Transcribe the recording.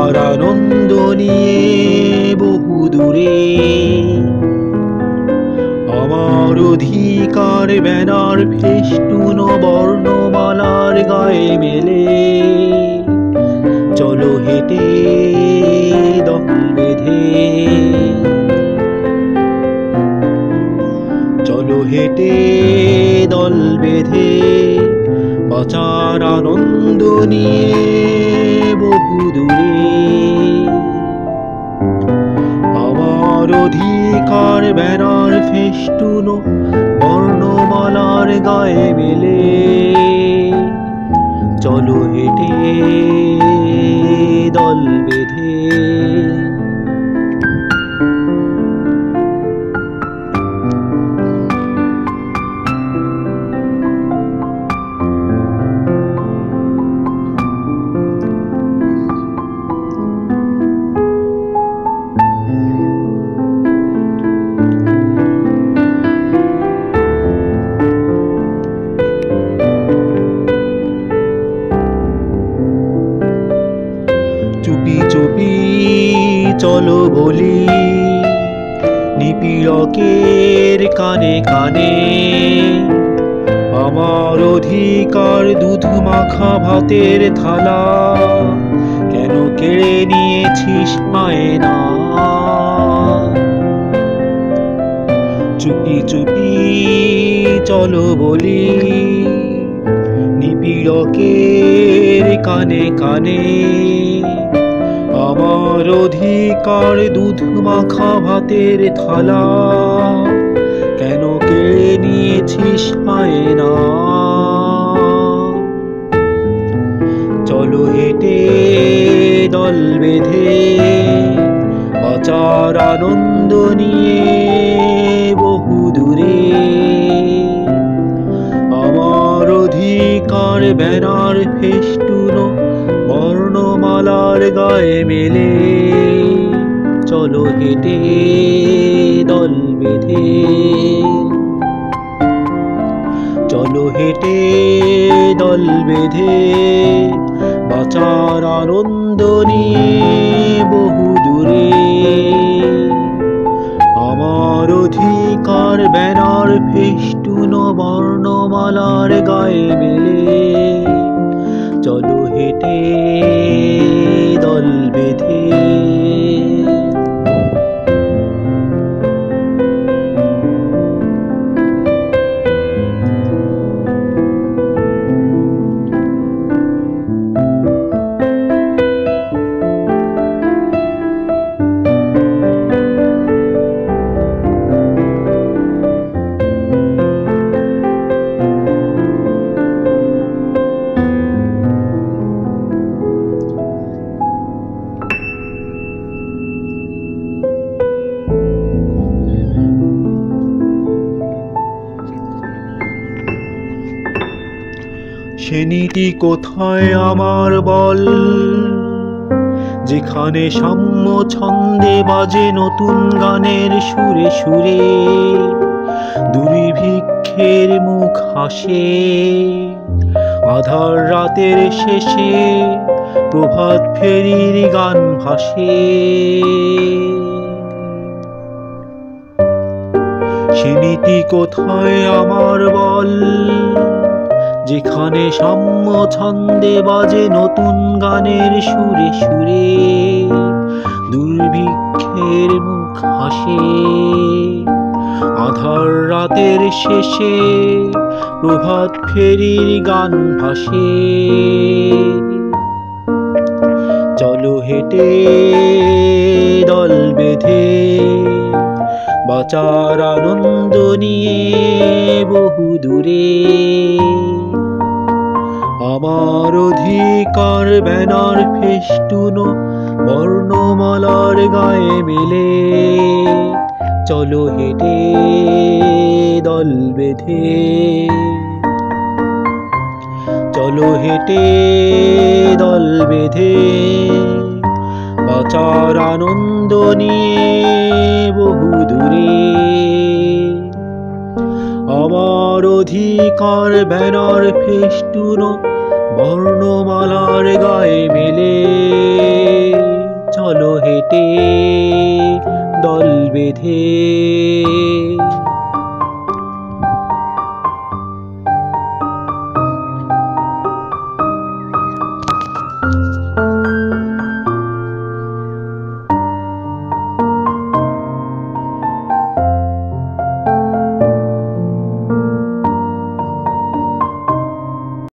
বাঁচার আনন্দ নিয়ে বহু দূরে আমার অধিকার ব্যানার ফেস্টুন বর্ণমালার গায়ে মেলে চলো হেঁটে দল বেঁধে চলো হেঁটে দল বেঁধে বাঁচার আনন্দ নিয়ে বহু দূরে আমার অধিকার ব্যানার ফেস্টুন বর্ণমালার গায়ে মেলে চলো হেঁটে দল বেঁধে চুপি চুপি চলো বলি নিপীড়কের কানে কানে আমার অধিকার দুধ মাখা ভাতের থালা কেন কেড়ে নিয়েছিস মায়েনা চুপি চুপি চলো বলি নিপীড়কের কানে কানে আমার অধিকার দুধ মাখা ভাতের থালা কেন কেড়ে নিয়েছিস মায়েনা চলো হেঁটে দল বেঁধে বাঁচার আনন্দ নিয়ে বহু দূরে আমার অধিকার ব্যানার ফেস্টুন বর্ণমালার গায়ে মেলে চলো হেঁটে দল বেঁধে চলো হেঁটে দল বেঁধে বাঁচার আনন্দ নিয়ে বহু দূরে আমার অধিকার ব্যানার ফেস্টুন বর্ণমালার গায়ে মেলে চলো হেঁটে দল বেঁধে সে নীতি কোথায় আমার বল যেখানে সাম্য ছন্দে বাজে নতুন গানের সুরে সুরে দুর্ভিক্ষের মুখ হাসে আধার রাতের শেষে প্রভাত ফেরির গান ভাসে সে নীতি কোথায় আমার বল যেখানে সাম্য ছন্দে বাজে নতুন গানের সুরে সুরে দুর্ভিক্ষের মুখ হাসে আধার রাতের শেষে প্রভাত ফেরির গান ভাসে চলো হেঁটে দল বেঁধে বাঁচার আনন্দ নিয়ে বহু দূরে আমার অধিকার ব্যানার ফেস্টুন বর্ণমালার গায়ে মেলে চলো হেঁটে দল বেঁধে চলো হেঁটে দল বেঁধে বাঁচার আনন্দ নিয়ে বহু দূরে আমার অধিকার ব্যানার ফেস্টুন বর্ণমালার গায়ে মেলে চলো হেঁটে দল বেঁধে।